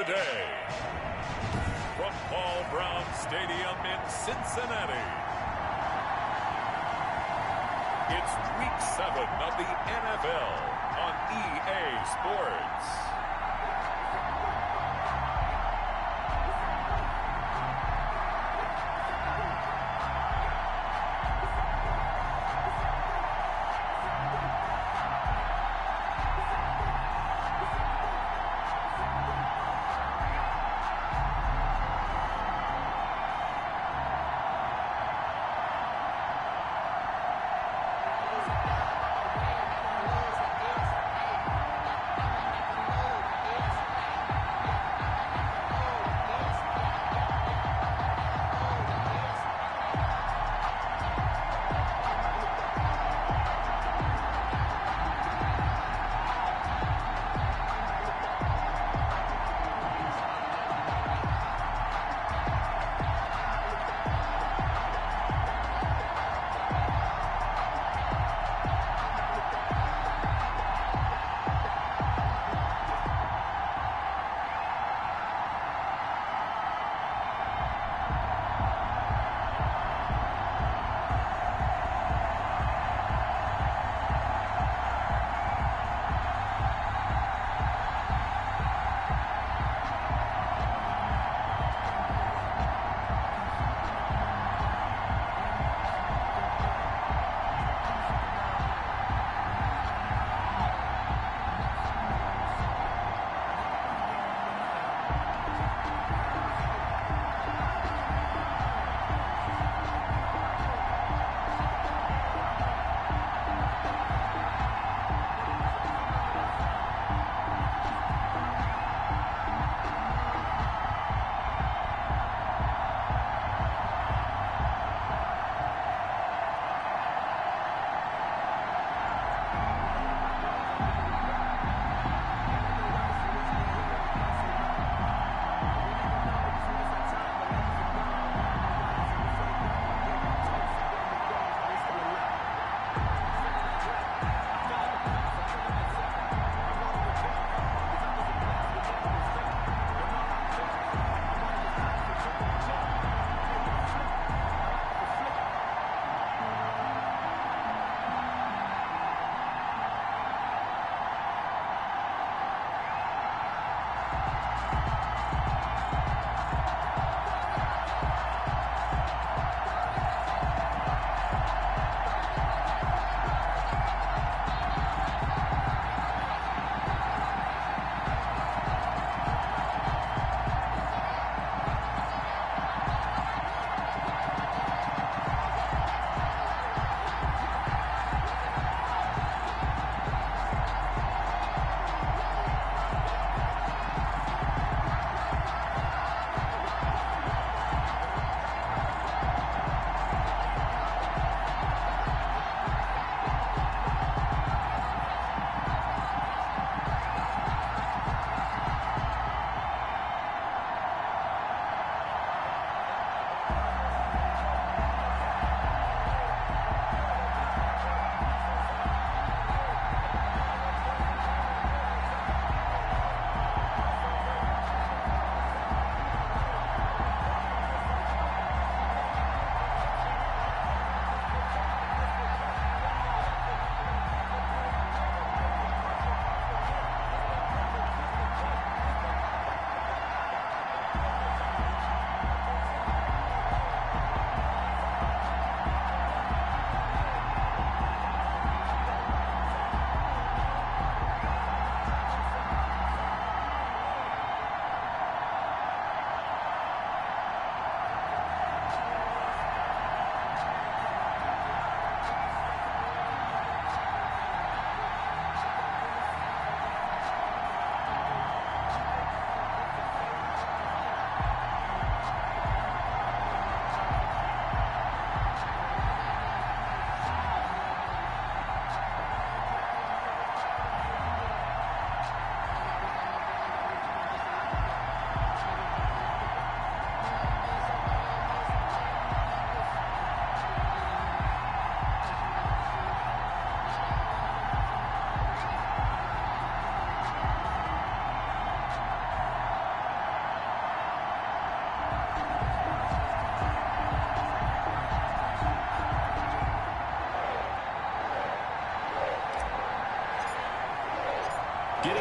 today. From Paul Brown Stadium in Cincinnati, it's Week 7 of the NFL on EA Sports.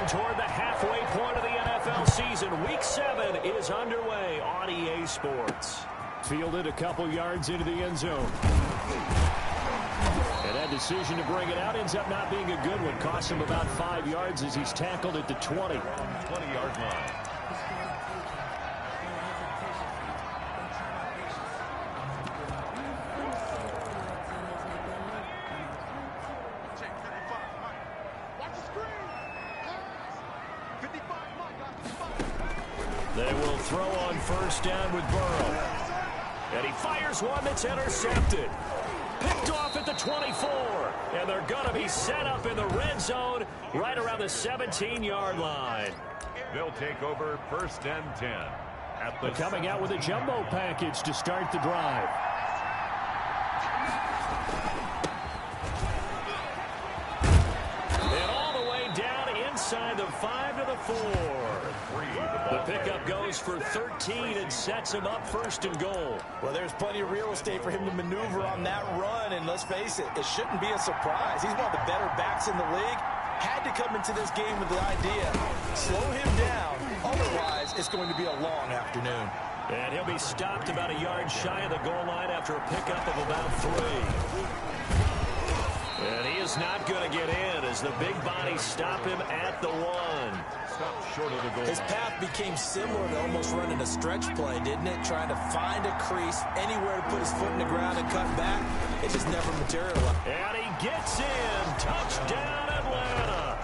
Heading toward the halfway point of the NFL season. Week 7 is underway on EA Sports. Fielded a couple yards into the end zone. And that decision to bring it out ends up not being a good one. Costs him about 5 yards as he's tackled at the 20. 20-yard line. They will throw on first down with Burrow. And he fires one that's intercepted. Picked off at the 24. And they're going to be set up in the red zone right around the 17-yard line. They'll take over first and 10. Coming out with a jumbo package to start the drive. And all the way down inside the 5 to the 4. The pickup goes for 13 and sets him up first and goal. Well, there's plenty of real estate for him to maneuver on that run, and let's face it, it shouldn't be a surprise. He's one of the better backs in the league. Had to come into this game with the idea, slow him down, otherwise it's going to be a long afternoon. And he'll be stopped about a yard shy of the goal line after a pickup of about 3. And he is not going to get in as the big bodies stop him at the 1. Stop short of the goal. His path became similar to almost running a stretch play, didn't it? Trying to find a crease, anywhere to put his foot in the ground and cut back. It just never materialized. And he gets in. Touchdown, Atlanta.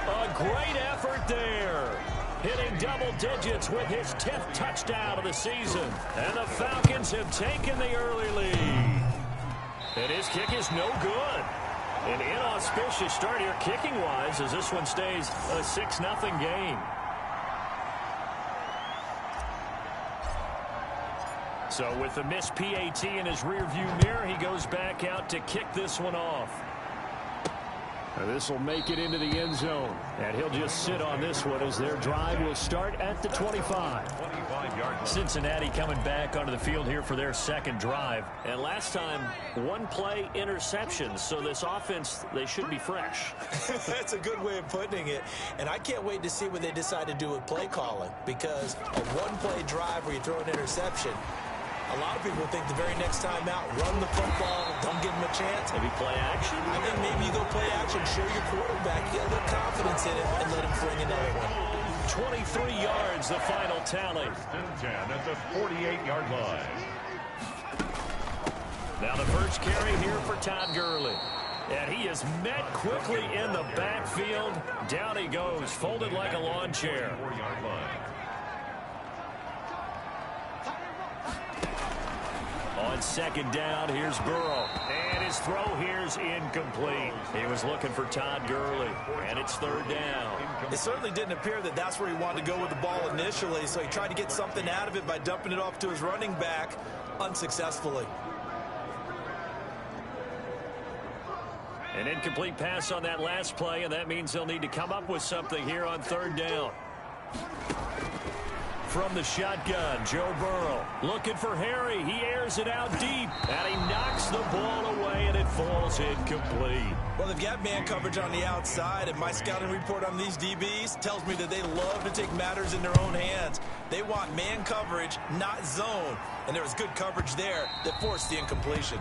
A great effort there. Hitting double digits with his 10th touchdown of the season. And the Falcons have taken the early lead. And his kick is no good. An inauspicious start here kicking-wise as this one stays a 6-0 game. So with the missed PAT in his rearview mirror, he goes back out to kick this one off. This will make it into the end zone. And he'll just sit on this one as their drive will start at the 25. 25-yard line. Cincinnati coming back onto the field here for their second drive. And last time, one play interceptions. So this offense, they should be fresh. That's a good way of putting it. And I can't wait to see what they decide to do with play calling. Because a one-play drive where you throw an interception, a lot of people think the very next time out, run the football, don't give him a chance. Maybe play action? I think maybe you go play action, show your quarterback, get a little confidence in it, and let him fling another one. 23 yards, the final tally. First and 10 at the 48-yard line. Now the first carry here for Todd Gurley. And he is met quickly in the backfield. Down he goes, folded like a lawn chair. 4-yard line. On second down, here's Burrow. And his throw here's incomplete. He was looking for Todd Gurley. And it's third down. It certainly didn't appear that that's where he wanted to go with the ball initially, so he tried to get something out of it by dumping it off to his running back unsuccessfully. An incomplete pass on that last play, and that means they'll need to come up with something here on third down. From the shotgun, Joe Burrow looking for Harry. He airs it out deep, and he knocks the ball away, and it falls incomplete. Well, they've got man coverage on the outside, and my scouting report on these DBs tells me that they love to take matters in their own hands. They want man coverage, not zone, and there was good coverage there that forced the incompletion.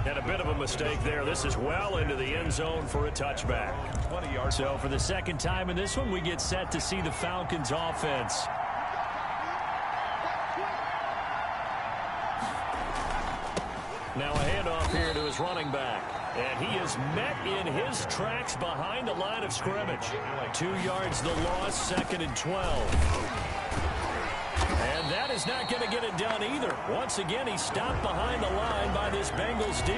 And a bit of a mistake there. This is well into the end zone for a touchback. 20 yards. So for the second time in this one, we get set to see the Falcons offense. Now a handoff here to his running back. And he is met in his tracks behind the line of scrimmage. 2 yards the loss, second and 12. And that is not going to get it done either. Once again, he's stopped behind the line by this Bengals D.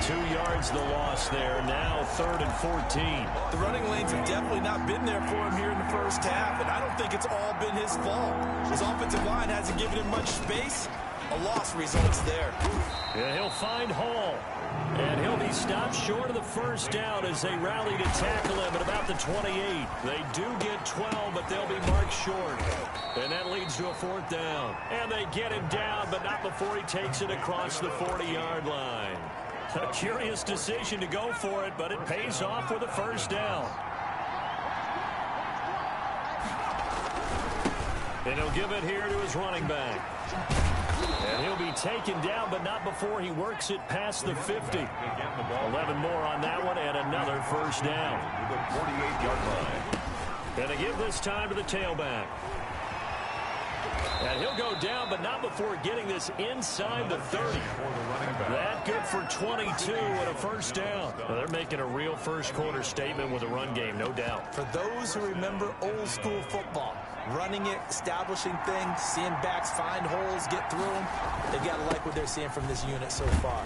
2 yards the loss there, now third and 14. The running lanes have definitely not been there for him here in the first half, and I don't think it's all been his fault. His offensive line hasn't given him much space. A loss results there. And he'll find Hall. And he'll be stopped short of the first down as they rally to tackle him at about the 28. They do get 12, but they'll be marked short. And that leads to a fourth down. And they get him down, but not before he takes it across the 40-yard line. A curious decision to go for it, but it pays off with a first down. And he'll give it here to his running back. And he'll be taken down, but not before he works it past the 50. 11 more on that one, and another first down. The 48-yard line. And they give this time to the tailback. And he'll go down, but not before getting this inside the 30. That good for 22 and a first down. Well, they're making a real first-quarter statement with a run game, no doubt. For those who remember old-school football, running it, establishing things, seeing backs find holes, get through them, they've got to like what they're seeing from this unit so far.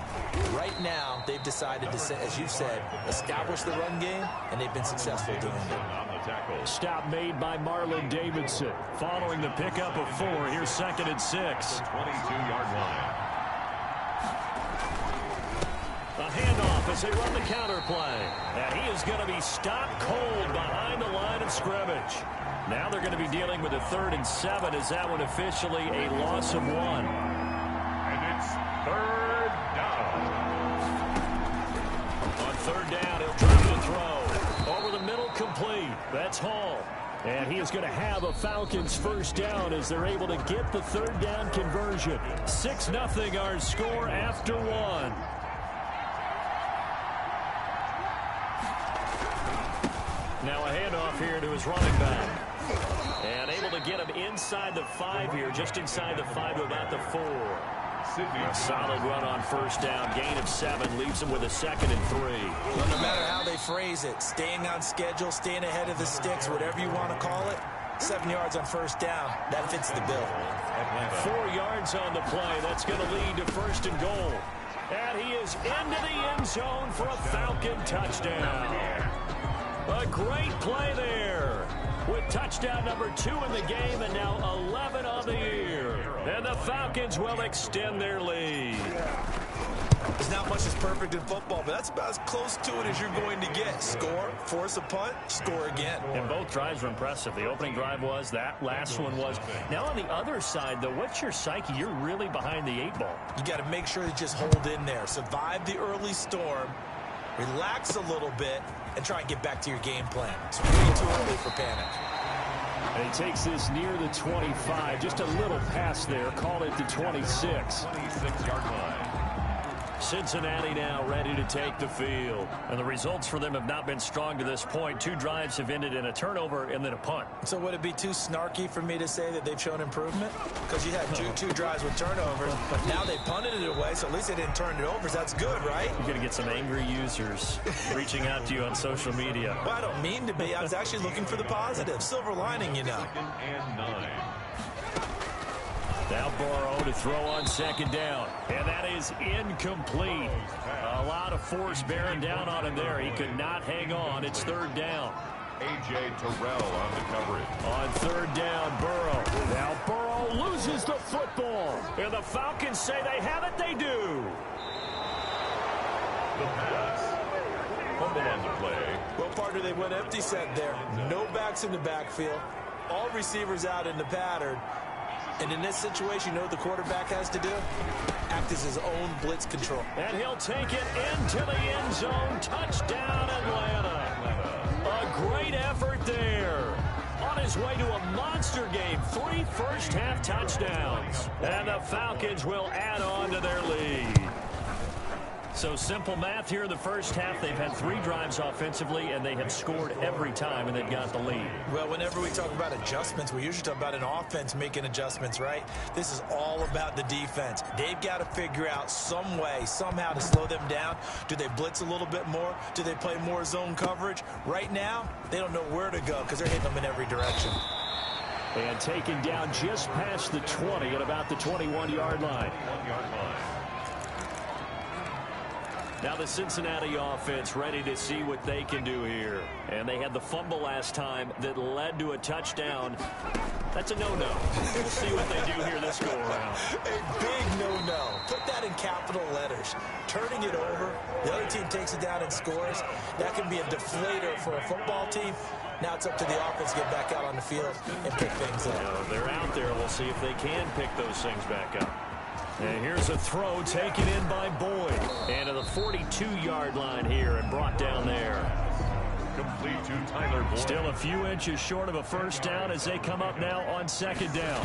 Right now, they've decided to, as you said, establish the run game, and they've been successful doing it. Stop made by Marlon Davidson. Following the pickup of 4, here's 2nd and 6. 22-yard line. A handoff as they run the counter play. And he is going to be stopped cold behind the line of scrimmage. Now they're going to be dealing with a 3rd and 7 as that one officially a loss of 1. And it's 3rd down. On 3rd down, he'll drop the throw. Over the middle, complete. That's Hall. And he is going to have a Falcons first down as they're able to get the 3rd down conversion. 6-0 our score after 1. Now a handoff here to his running back. And able to get him inside the 5 here, just inside the 5 to about the 4. A solid run on first down, gain of 7, leaves him with a 2nd and 3. Well, no matter how they phrase it, staying on schedule, staying ahead of the sticks, whatever you want to call it, 7 yards on first down, that fits the bill. 4 yards on the play, that's going to lead to 1st and goal. And he is into the end zone for a Falcon touchdown. A great play there, with touchdown number 2 in the game and now 11 on the year. And the Falcons will extend their lead. There's not much that's perfect in football, but that's about as close to it as you're going to get. Score, force a punt, score again. And both drives were impressive. The opening drive was, that last one was. Now on the other side, though, what's your psyche? You're really behind the 8 ball. You got to make sure to just hold in there. Survive the early storm, relax a little bit, and try and get back to your game plan. It's way too early for panic. And he takes this near the 25. Just a little pass there. Call it the 26. 26-yard line. Cincinnati now ready to take the field. And the results for them have not been strong to this point. 2 drives have ended in a turnover and then a punt. So would it be too snarky for me to say that they've shown improvement? Because you had two drives with turnovers, but now they punted it away, so at least they didn't turn it over. So that's good, right? You're going to get some angry users reaching out to you on social media. Well, I don't mean to be. I was actually looking for the positive. Silver lining, you know. 2nd and 9. Now Burrow to throw on 2nd down. And that is incomplete. A lot of force bearing down on him there. He could not hang on. It's 3rd down. A.J. Terrell on the coverage. On 3rd down, Burrow. Now Burrow loses the football. And the Falcons say they have it. They do. The pass. Fumble on the play. Well, partner, they went empty set there. No backs in the backfield. All receivers out in the pattern. And in this situation, you know what the quarterback has to do? Act as his own blitz control. And he'll take it into the end zone. Touchdown, Atlanta. A great effort there. On his way to a monster game. 3 first-half touchdowns. And the Falcons will add on to their lead. So simple math here in the first half. They've had 3 drives offensively, and they have scored every time, and they've got the lead. Well, whenever we talk about adjustments, we usually talk about an offense making adjustments, right? This is all about the defense. They've got to figure out some way, somehow to slow them down. Do they blitz a little bit more? Do they play more zone coverage? Right now, they don't know where to go because they're hitting them in every direction. And taken down just past the 20 at about the 21-yard line. 1-yard line. Now the Cincinnati offense ready to see what they can do here. And they had the fumble last time that led to a touchdown. That's a no-no. We'll see what they do here this go-around. A big no-no. Put that in capital letters. Turning it over, the other team takes it down and scores. That can be a deflator for a football team. Now it's up to the offense to get back out on the field and pick things up. They're out there. We'll see if they can pick those things back up. And here's a throw taken in by Boyd. And to the 42-yard line here and brought down there. Complete. complete to Tyler Boyd. Still a few inches short of a first down as they come up now on second down.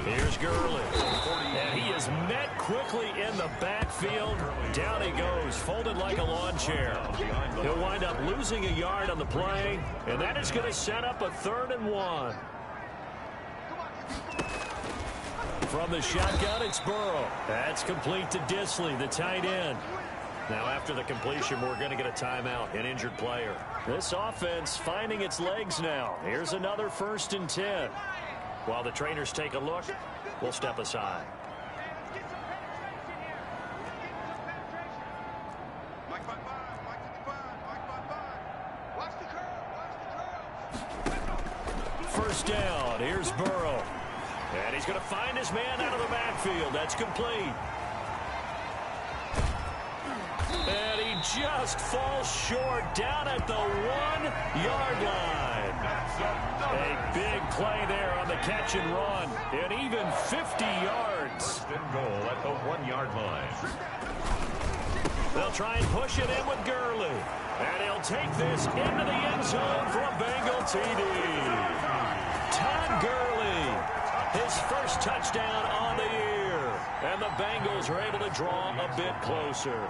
Here's Gurley. And he is met quickly in the backfield. Down he goes, folded like a lawn chair. He'll wind up losing a yard on the play, and that is going to set up a 3rd and 1. From the shotgun, it's Burrow. That's complete to Disley, the tight end. Now after the completion, we're going to get a timeout, an injured player. This offense finding its legs now. Here's another 1st and 10. While the trainers take a look, we'll step aside. First down, here's Burrow. And he's going to find his man out of the backfield. That's complete. And he just falls short down at the 1-yard line. A big play there on the catch and run. And even 50 yards. 1st and goal at the 1-yard line. They'll try and push it in with Gurley. And he'll take this into the end zone for a Bengal TD. Todd Gurley. His first touchdown on the year. And the Bengals are able to draw a bit closer.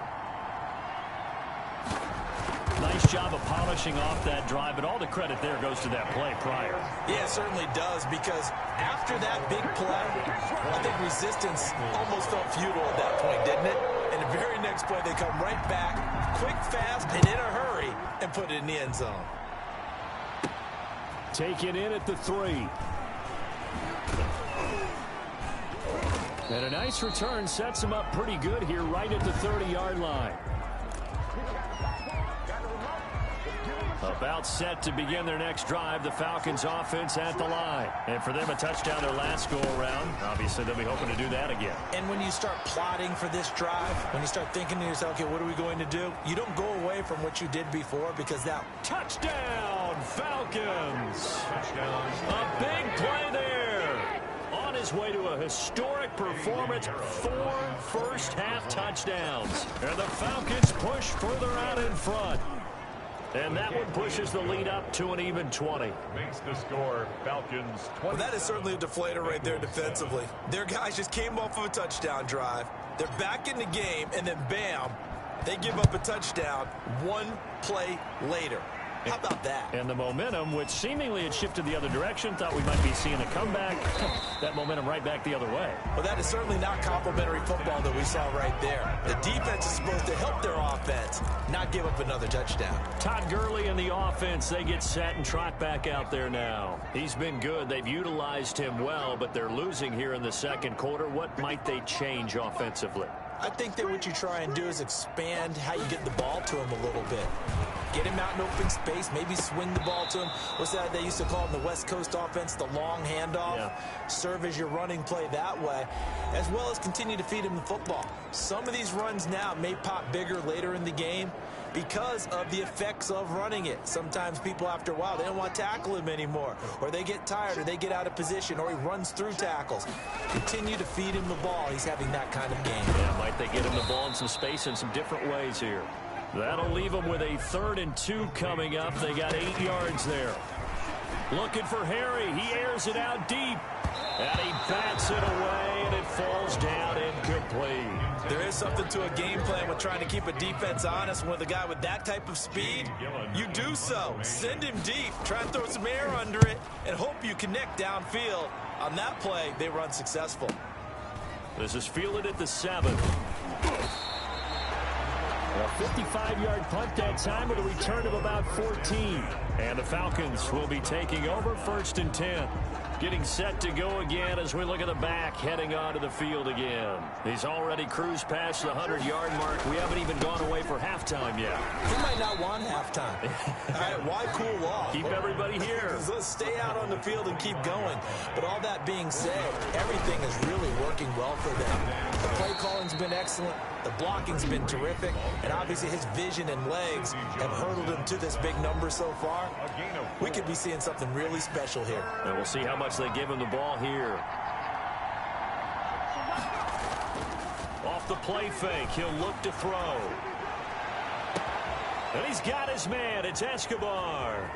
Nice job of polishing off that drive, but all the credit there goes to that play prior. Yeah, it certainly does, because after that big play, I think resistance almost felt futile at that point, didn't it? And the very next play, they come right back, quick, fast, and in a hurry, and put it in the end zone. Taken in at the 3. And a nice return sets him up pretty good here right at the 30-yard line. About set to begin their next drive. The Falcons offense at the line. And for them, a touchdown their last go-around. Obviously, they'll be hoping to do that again. And when you start plotting for this drive, when you start thinking to yourself, okay, what are we going to do? You don't go away from what you did before, because that touchdown, Falcons. A big play there. On his way to a historic performance, 4 first-half touchdowns. And the Falcons push further out in front. And that one pushes the lead up to an even 20. Makes the score Falcons 20. Well, that is certainly a deflator right there defensively. Their guys just came off of a touchdown drive. They're back in the game, and then bam, they give up a touchdown 1 play later. How about that? And the momentum, which seemingly had shifted the other direction, thought we might be seeing a comeback. That momentum right back the other way. Well, that is certainly not complimentary football that we saw right there. The defense is supposed to help their offense, not give up another touchdown. Todd Gurley and the offense, they get set and trot back out there now. He's been good. They've utilized him well, but they're losing here in the second quarter. What might they change offensively? I think that what you try and do is expand how you get the ball to him a little bit. Get him out in open space, maybe swing the ball to him. What's that they used to call in the West Coast offense, the long handoff? Yeah. Serve as your running play that way, as well as continue to feed him the football. Some of these runs now may pop bigger later in the game because of the effects of running it. Sometimes people, after a while, they don't want to tackle him anymore, or they get tired, or they get out of position, or he runs through tackles. Continue to feed him the ball. He's having that kind of game. Yeah, might they get him the ball in some space in some different ways here. That'll leave them with a 3rd and 2 coming up. They got 8 yards there. Looking for Harry. He airs it out deep. And he bats it away, and it falls down incomplete. There is something to a game plan with trying to keep a defense honest. With a guy with that type of speed, you do so. Send him deep. Try and throw some air under it and hope you connect downfield. On that play, they were unsuccessful. This is fielded at the 7. A 55-yard punt that time with a return of about 14. And the Falcons will be taking over 1st and 10. Getting set to go again as we look at the back, heading onto the field again. He's already cruised past the 100-yard mark. We haven't even gone away for halftime yet. He might not want halftime. All right, why cool off? Keep everybody here. Let's stay out on the field and keep going. But all that being said, everything is really working well for them. The play calling's been excellent. The blocking's been terrific. And obviously his vision and legs have hurdled him to this big number so far. We could be seeing something really special here. And we'll see how much they give him the ball here. Off the play fake, he'll look to throw. And he's got his man. It's Escobar.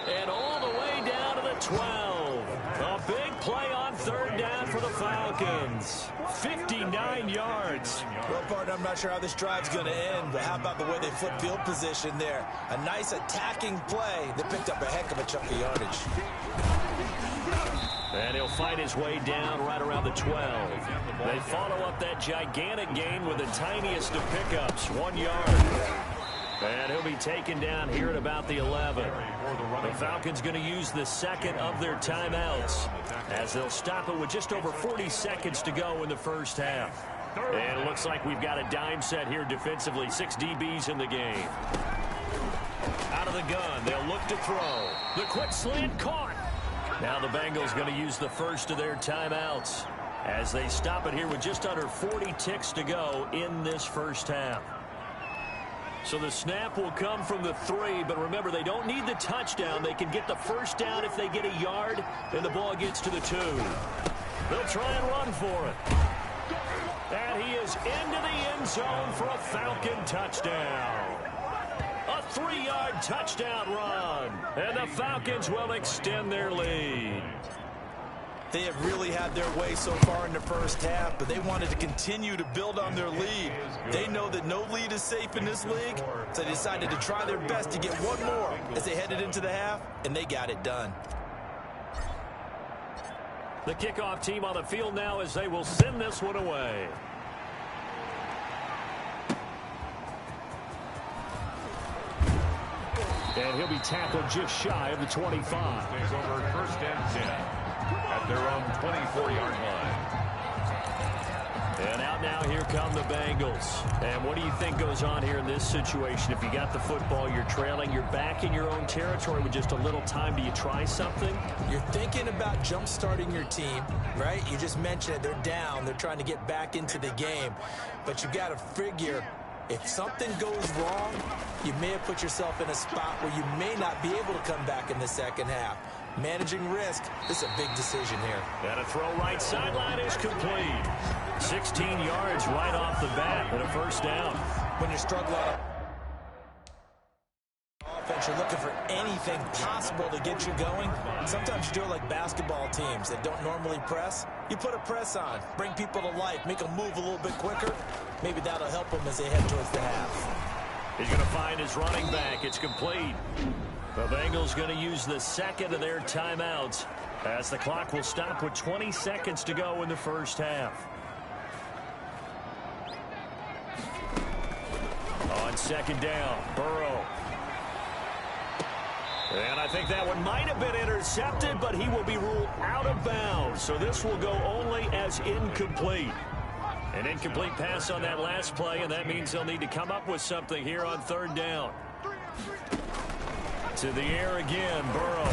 And all the way down to the 12. A big play on third down for the Falcons. 59 yards. Well, partner, I'm not sure how this drive's going to end, but how about the way they flip field position there? A nice attacking play that picked up a heck of a chunk of yardage. And he'll fight his way down right around the 12. They follow up that gigantic gain with the tiniest of pickups, 1 yard. And he'll be taken down here at about the 11. The Falcons going to use the second of their timeouts as they'll stop it with just over 40 seconds to go in the first half. And it looks like we've got a dime set here defensively. 6 DBs in the game. Out of the gun, they'll look to throw. The quick slant caught. Now the Bengals going to use the first of their timeouts as they stop it here with just under 40 ticks to go in this first half. So the snap will come from the 3, but remember, they don't need the touchdown. They can get the first down if they get a yard, and the ball gets to the 2. They'll try and run for it. And he is into the end zone for a Falcon touchdown. A 3-yard touchdown run, and the Falcons will extend their lead. They have really had their way so far in the first half, but they wanted to continue to build on their lead. They know that no lead is safe in this league, so they decided to try their best to get one more as they headed into the half, and they got it done. The kickoff team on the field now as they will send this one away. And he'll be tackled just shy of the 25. Takes over first and 10 at their own 24-yard line. And out now, here come the Bengals. And what do you think goes on here in this situation? If you got the football, you're trailing, you're back in your own territory with just a little time. Do you try something? You're thinking about jump-starting your team, right? You just mentioned it. They're down. They're trying to get back into the game. But you've got to figure, if something goes wrong, you may have put yourself in a spot where you may not be able to come back in the second half. Managing risk is a big decision here. And a throw right sideline is complete. 16 yards right off the bat and a first down. When you're struggling on offense, you're looking for anything possible to get you going. Sometimes you do it like basketball teams that don't normally press. You put a press on, bring people to life, make them move a little bit quicker. Maybe that'll help them as they head towards the half. He's going to find his running back. It's complete. The Bengals going to use the second of their timeouts as the clock will stop with 20 seconds to go in the first half. On second down, Burrow. And I think that one might have been intercepted, but he will be ruled out of bounds. So this will go only as incomplete. An incomplete pass on that last play, and that means they'll need to come up with something here on third down. To the air again, Burrow.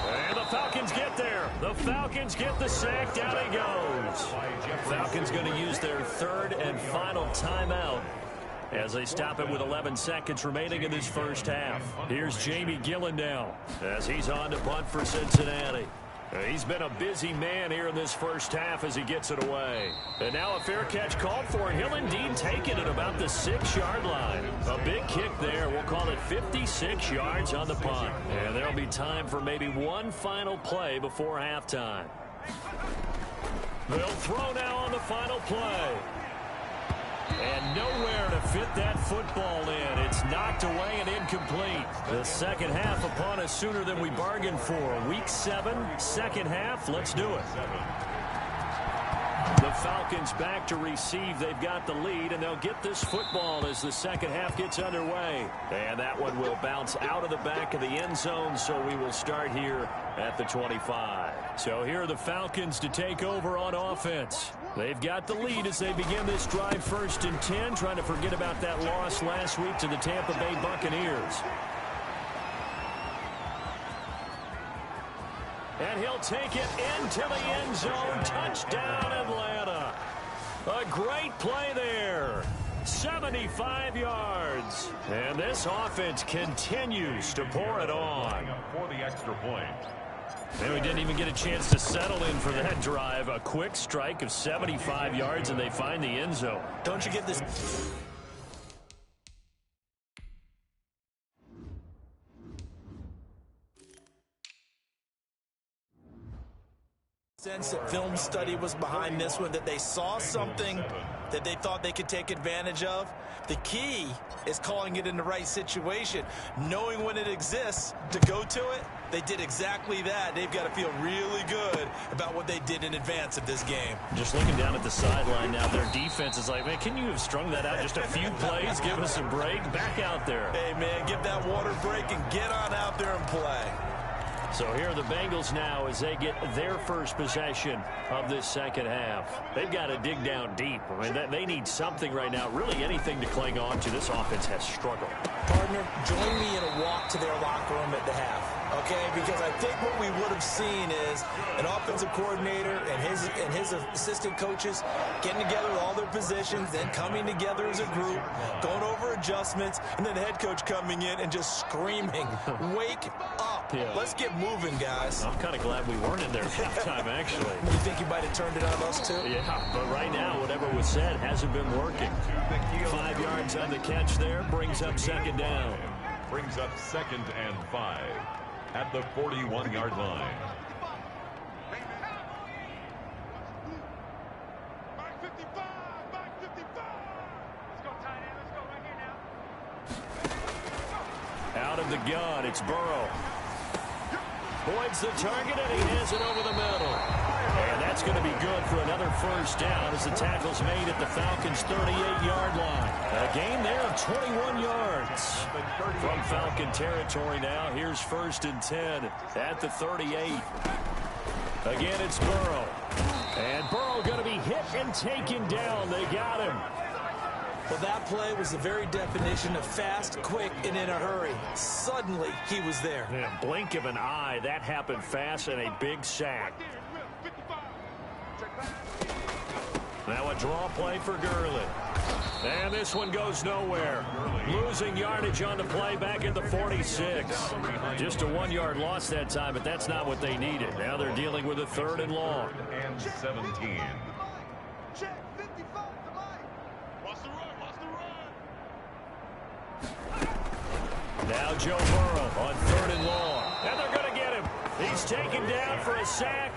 And the Falcons get there. The Falcons get the sack. Down he goes. Falcons going to use their third and final timeout as they stop it with 11 seconds remaining in this first half. Here's Jamie Gillen now as he's on to punt for Cincinnati. He's been a busy man here in this first half as he gets it away. And now a fair catch called for. He'll indeed take it at about the 6-yard line. A big kick there. We'll call it 56 yards on the punt. And there'll be time for maybe one final play before halftime. They'll throw now on the final play. And nowhere to fit that football in. It's knocked away and incomplete. The second half upon us sooner than we bargained for. Week 7, second half. Let's do it. The Falcons back to receive. They've got the lead, and they'll get this football as the second half gets underway. And that one will bounce out of the back of the end zone, so we will start here at the 25. So here are the Falcons to take over on offense. They've got the lead as they begin this drive 1st and 10, trying to forget about that loss last week to the Tampa Bay Buccaneers. And he'll take it into the end zone. Touchdown, Atlanta. A great play there. 75 yards. And this offense continues to pour it on. For the extra point. And we didn't even get a chance to settle in for that drive. A quick strike of 75 yards, and they find the end zone. Don't you get this? Sense that film study was behind this one, that they saw something that they thought they could take advantage of. The key is calling it in the right situation, knowing when it exists to go to it. They did exactly that. They've got to feel really good about what they did in advance of this game. Just looking down at the sideline now, their defense is like, man, can you have strung that out just a few plays? Give us a break. Back out there. Hey, man, give that water break and get on out there and play. So here are the Bengals now as they get their first possession of this second half. They've got to dig down deep. I mean, they need something right now, really anything to cling on to. This offense has struggled. Partner, join me in a walk to their locker room at the half, okay? Because I think what we would have seen is an offensive coordinator and his assistant coaches getting together with all their positions, then coming together as a group, going over adjustments, and then the head coach coming in and just screaming, wake up. Yeah. Let's get moving, guys. I'm kind of glad we weren't in there at halftime, actually. You think you might have turned it on us, too? Yeah, but right now, whatever was said hasn't been working. 5 yards on the catch there, brings up second down. Brings up 2nd and 5 at the 41-yard line. Out of the gun, it's Burrow. Boyd's the target, and he has it over the middle. And that's going to be good for another first down as the tackle's made at the Falcons' 38-yard line. A gain there of 21 yards. From Falcon territory now, here's 1st and 10 at the 38. Again, it's Burrow. And Burrow going to be hit and taken down. They got him. Well, that play was the very definition of fast, quick, and in a hurry. Suddenly, he was there. Yeah, blink of an eye, that happened fast, and a big sack. Now a draw play for Gurley. And this one goes nowhere. Losing yardage on the play back at the 46. Just a 1-yard loss that time, but that's not what they needed. Now they're dealing with a 3rd and long. And 17. Now Joe Burrow on 3rd and long. And they're going to get him. He's taken down for a sack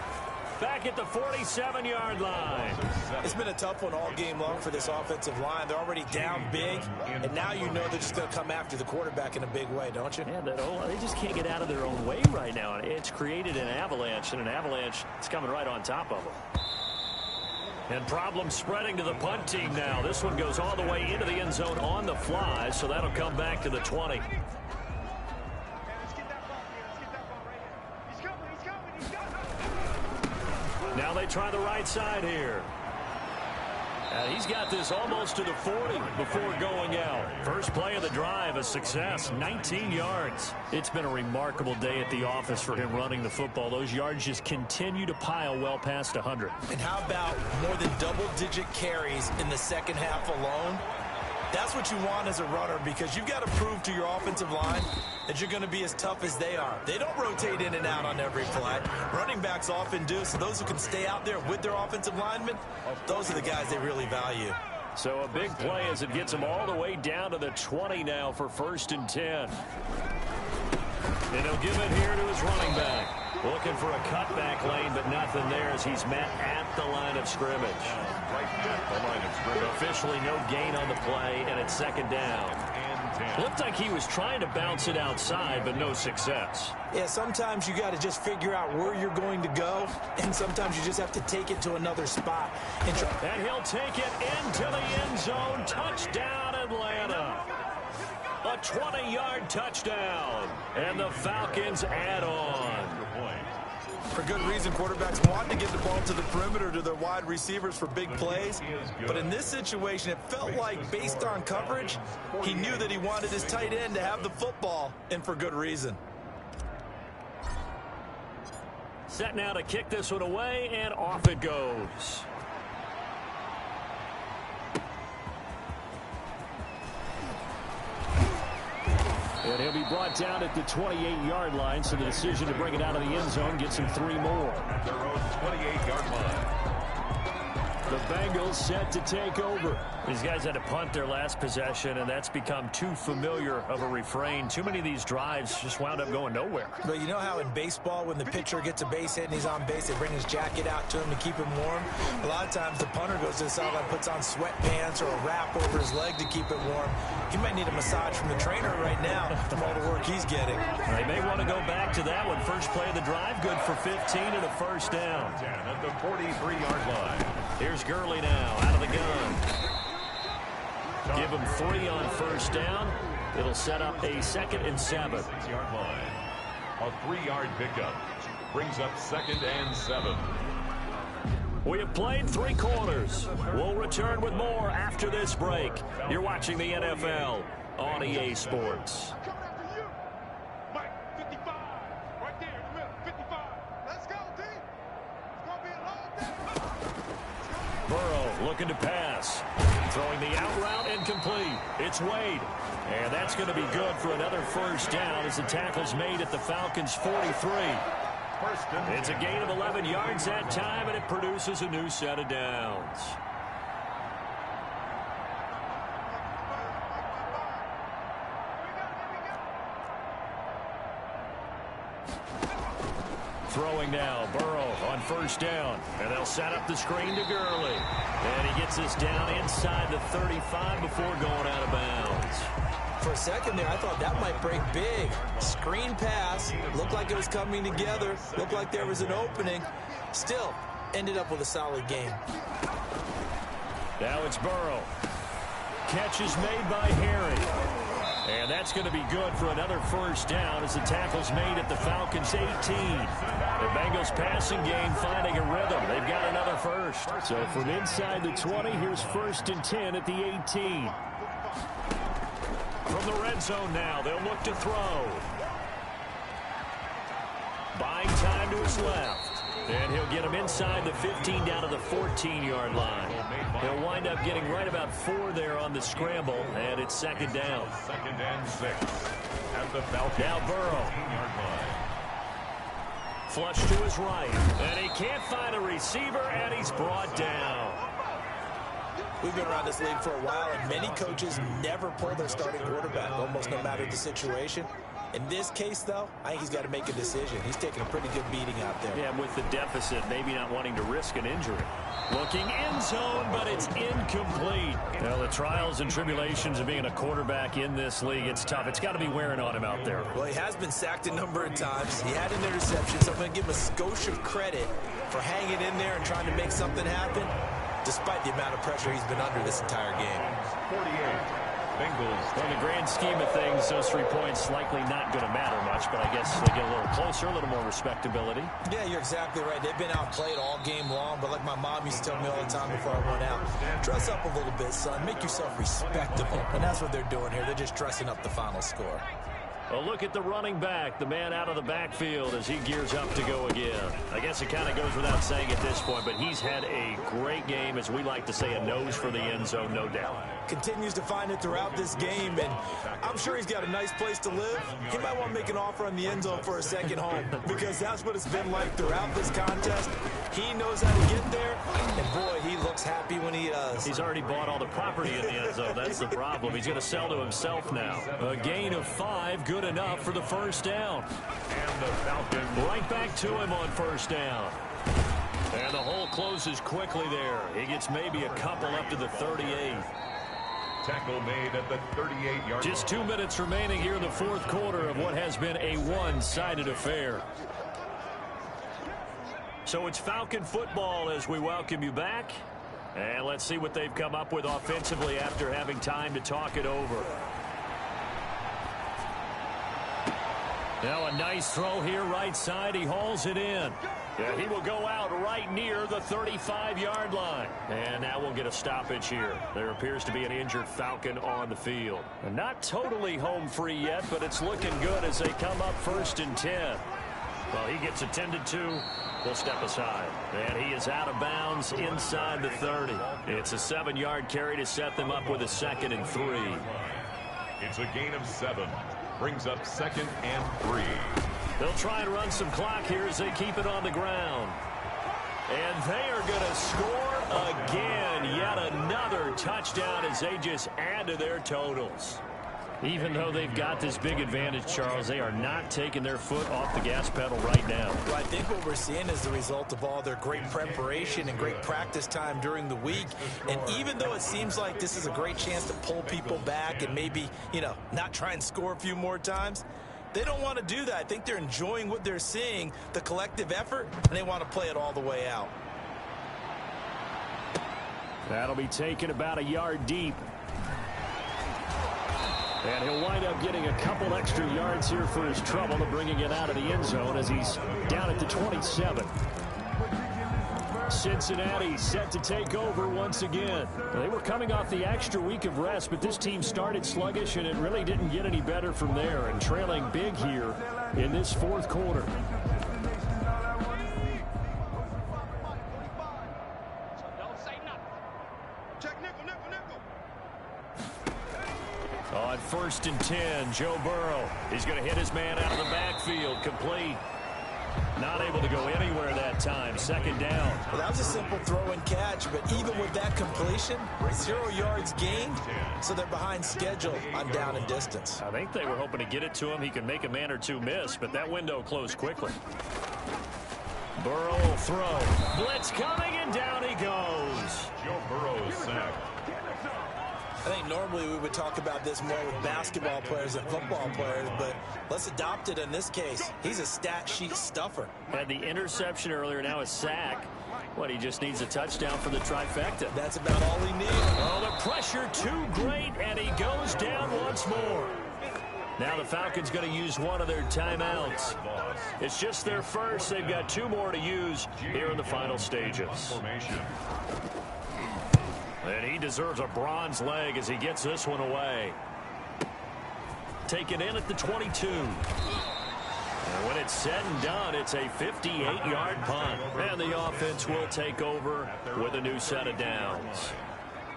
back at the 47-yard line. It's been a tough one all game long for this offensive line. They're already down big, and now you know they're just going to come after the quarterback in a big way, don't you? Yeah, they just can't get out of their own way right now. It's created an avalanche, and an avalanche is coming right on top of them. And problems spreading to the punt team now. This one goes all the way into the end zone on the fly, so that'll come back to the 20. Now they try the right side here. He's got this almost to the 40 before going out. First play of the drive, a success, 19 yards. It's been a remarkable day at the office for him running the football. Those yards just continue to pile well past 100. And how about more than double-digit carries in the second half alone? That's what you want as a runner, because you've got to prove to your offensive line that you're going to be as tough as they are. They don't rotate in and out on every play. Running backs often do, so those who can stay out there with their offensive linemen, those are the guys they really value. So a big play as it gets them all the way down to the 20 now for 1st and 10. And he'll give it here to his running back. Looking for a cutback lane, but nothing there as he's met at the line of scrimmage. Right at the line of scrimmage. Officially no gain on the play, and it's 2nd down. Looked like he was trying to bounce it outside, but no success. Yeah, sometimes you got to just figure out where you're going to go, and sometimes you just have to take it to another spot. And he'll take it into the end zone. Touchdown, Atlanta. A 20-yard touchdown, and the Falcons add on. For good reason, quarterbacks want to get the ball to the perimeter to their wide receivers for big plays. But in this situation, it felt like, based on coverage, he knew that he wanted his tight end to have the football, and for good reason. Set now to kick this one away, and off it goes. And he'll be brought down at the 28-yard line, so the decision to bring it out of the end zone gets him 3 more. Their own 28-yard line. The Bengals set to take over. These guys had to punt their last possession, and that's become too familiar of a refrain. Too many of these drives just wound up going nowhere. But you know how in baseball, when the pitcher gets a base hit and he's on base, they bring his jacket out to him to keep him warm? A lot of times the punter goes to the sideline, puts on sweatpants or a wrap over his leg to keep it warm. He might need a massage from the trainer right now from all the work he's getting. They may want to go back to that one. First play of the drive, good for 15 and a first down. At the 43-yard line. Here's Gurley now, out of the gun. Give him 3 on first down. It'll set up a 2nd and 7. 6-yard line. A 3-yard pickup. Brings up 2nd and 7. We have played 3 quarters. We'll return with more after this break. You're watching the NFL on EA Sports. Burrow looking to pass. Throwing the out route incomplete. It's Wade. And that's going to be good for another first down as the tackle's made at the Falcons' 43. It's a gain of 11 yards that time, and it produces a new set of downs. Throwing now, Burrow on first down. And they'll set up the screen to Gurley. And he gets us down inside the 35 before going out of bounds. For a second there, I thought that might break big. Screen pass. Looked like it was coming together. Looked like there was an opening. Still, ended up with a solid game. Now it's Burrow. Catch is made by Harry. And that's going to be good for another first down as the tackle's made at the Falcons' 18. The Bengals passing game finding a rhythm. They've got another first. So from inside the 20, here's 1st and 10 at the 18. From the red zone now, they'll look to throw. Buying time to his left. And he'll get him inside the 15 down to the 14-yard line. He'll wind up getting right about 4 there on the scramble, and it's 2nd down. 2nd and 6 at the Falcons. Now Burrow. 15-yard line. Flush to his right. And he can't find a receiver, and he's brought down. We've been around this league for a while, and many coaches never pull their starting quarterback, almost no matter the situation. In this case, though, I think he's got to make a decision. He's taking a pretty good beating out there. Yeah, with the deficit, maybe not wanting to risk an injury. Looking end zone, but it's incomplete. Well, the trials and tribulations of being a quarterback in this league, it's tough. It's got to be wearing on him out there. Well, he has been sacked a number of times. He had an interception, so I'm going to give him a skosh of credit for hanging in there and trying to make something happen, despite the amount of pressure he's been under this entire game. 48. Bengals. Well, in the grand scheme of things, those 3 points likely not going to matter much, but I guess they get a little closer, a little more respectability. Yeah, you're exactly right. They've been outplayed all game long, but like my mom used to tell me all the time before I went out, dress up a little bit, son. Make yourself respectable. And that's what they're doing here. They're just dressing up the final score. A look at the running back, the man out of the backfield as he gears up to go again. I guess it kind of goes without saying at this point, but he's had a great game, as we like to say, a nose for the end zone, no doubt. Continues to find it throughout this game, and I'm sure he's got a nice place to live. He might want to make an offer on the end zone for a second home, because that's what it's been like throughout this contest. He knows how to get there, and boy, he looks happy when he does. He's already bought all the property in the end zone. That's the problem. He's going to sell to himself now. A gain of 5, good enough for the first down. And the Falcons. Right back to him on first down. And the hole closes quickly there. He gets maybe a couple up to the 38. Tackle made at the 38-yard line. Just 2 minutes remaining here in the 4th quarter of what has been a one-sided affair. So it's Falcon football as we welcome you back. And let's see what they've come up with offensively after having time to talk it over. Now a nice throw here right side. He hauls it in. And he will go out right near the 35-yard line. And now we'll get a stoppage here. There appears to be an injured Falcon on the field. And not totally home free yet, but it's looking good as they come up 1st and 10. Well, he gets attended to. We'll step aside. And he is out of bounds inside the 30. It's a 7-yard carry to set them up with a 2nd and 3. It's a gain of 7. Brings up 2nd and 3. They'll try and run some clock here as they keep it on the ground. And they are going to score again. Yet another touchdown as they just add to their totals. Even though they've got this big advantage, Charles, they are not taking their foot off the gas pedal right now. Well, I think what we're seeing is the result of all their great preparation and great practice time during the week. And even though it seems like this is a great chance to pull people back and maybe, not try and score a few more times, they don't want to do that. I think they're enjoying what they're seeing, the collective effort, and they want to play it all the way out. That'll be taken about a yard deep. And he'll wind up getting a couple extra yards here for his trouble to bringing it out of the end zone as he's down at the 27. Cincinnati set to take over once again. They were coming off the extra week of rest, but this team started sluggish, and it really didn't get any better from there, and trailing big here in this fourth quarter. On 1st and 10, Joe Burrow. He's going to hit his man out of the backfield. Complete. Not able to go anywhere that time. 2nd down. Well, that was a simple throw and catch, but even with that completion, 0 yards gained, so they're behind schedule on down and distance. I think they were hoping to get it to him. He could make a man or two miss, but that window closed quickly. Burrow will throw. Blitz coming, and down he goes. Joe Burrow is sacked. I think normally we would talk about this more with basketball players than football players, but let's adopt it in this case. He's a stat sheet stuffer. Had the interception earlier, now a sack. What, he just needs a touchdown for the trifecta. That's about all he needs. Oh, the pressure too great, and he goes down once more. Now the Falcons going to use one of their timeouts. It's just their first. They've got 2 more to use here in the final stages. And he deserves a bronze leg as he gets this one away. Taken in at the 22. And when it's said and done, it's a 58-yard punt. And the offense will take over with a new set of downs.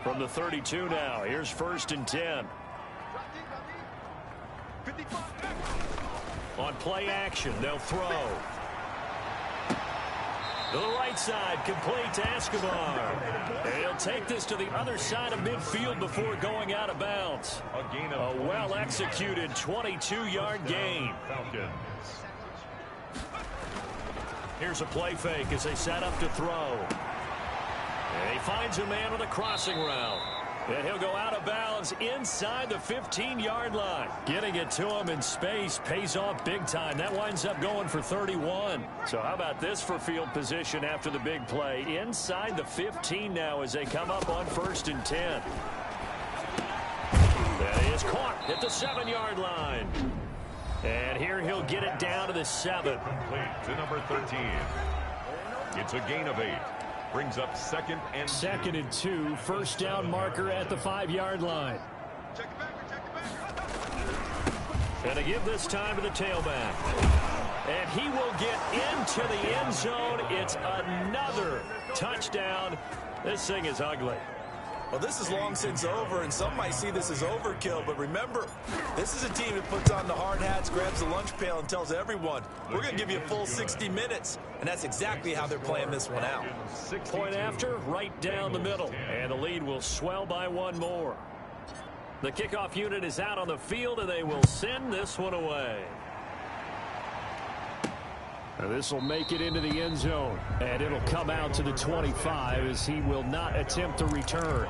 From the 32 now, here's 1st and 10. On play action, they'll throw. To the right side, complete to Escobar. And he'll take this to the other side of midfield before going out of bounds. A well-executed 22-yard gain. Here's a play fake as they set up to throw. And he finds a man with a crossing route. And he'll go out of bounds inside the 15-yard line. Getting it to him in space pays off big time. That winds up going for 31. So how about this for field position after the big play? Inside the 15 now as they come up on 1st and 10. That is caught at the 7-yard line. And here he'll get it down to the 7. Complete to number 13. It's a gain of 8. Brings up 2nd and 2. 2nd and 2. 1st down marker at the 5-yard line. And to give this time to the tailback. And he will get into the end zone. It's another touchdown. This thing is ugly. Well, this is long since over, and some might see this as overkill. But remember, this is a team that puts on the hard hats, grabs the lunch pail, and tells everyone, we're going to give you a full 60 minutes. And that's exactly how they're playing this one out. Point after, right down the middle. And the lead will swell by 1 more. The kickoff unit is out on the field, and they will send this one away. This will make it into the end zone, and it'll come out to the 25 as he will not attempt to return.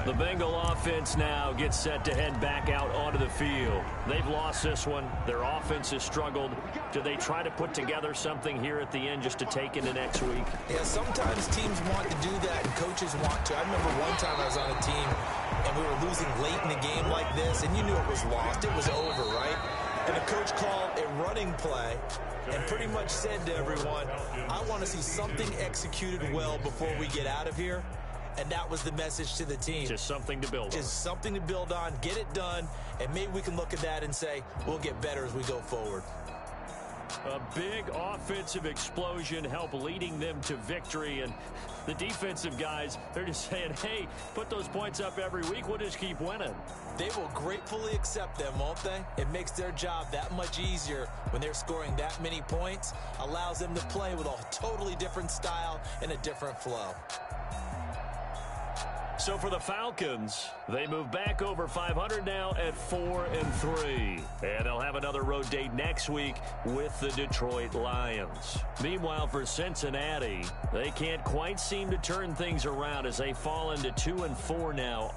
The Bengal offense now gets set to head back out onto the field. They've lost this one. Their offense has struggled. Do they try to put together something here at the end just to take into next week? Yeah, sometimes teams want to do that and coaches want to. I remember one time I was on a team and we were losing late in the game like this, and you knew it was lost. It was over, right? And the coach called a running play and pretty much said to everyone, I want to see something executed well before we get out of here. And that was the message to the team. Just something to build on. Just something to build on, get it done, and maybe we can look at that and say, we'll get better as we go forward. A big offensive explosion helped leading them to victory. And the defensive guys, they're just saying, hey, put those points up every week. We'll just keep winning. They will gratefully accept them, won't they? It makes their job that much easier when they're scoring that many points. Allows them to play with a totally different style and a different flow. So for the Falcons, they move back over 500 now at 4-3. And they'll have another road date next week with the Detroit Lions. Meanwhile, for Cincinnati, they can't quite seem to turn things around as they fall into 2-4 now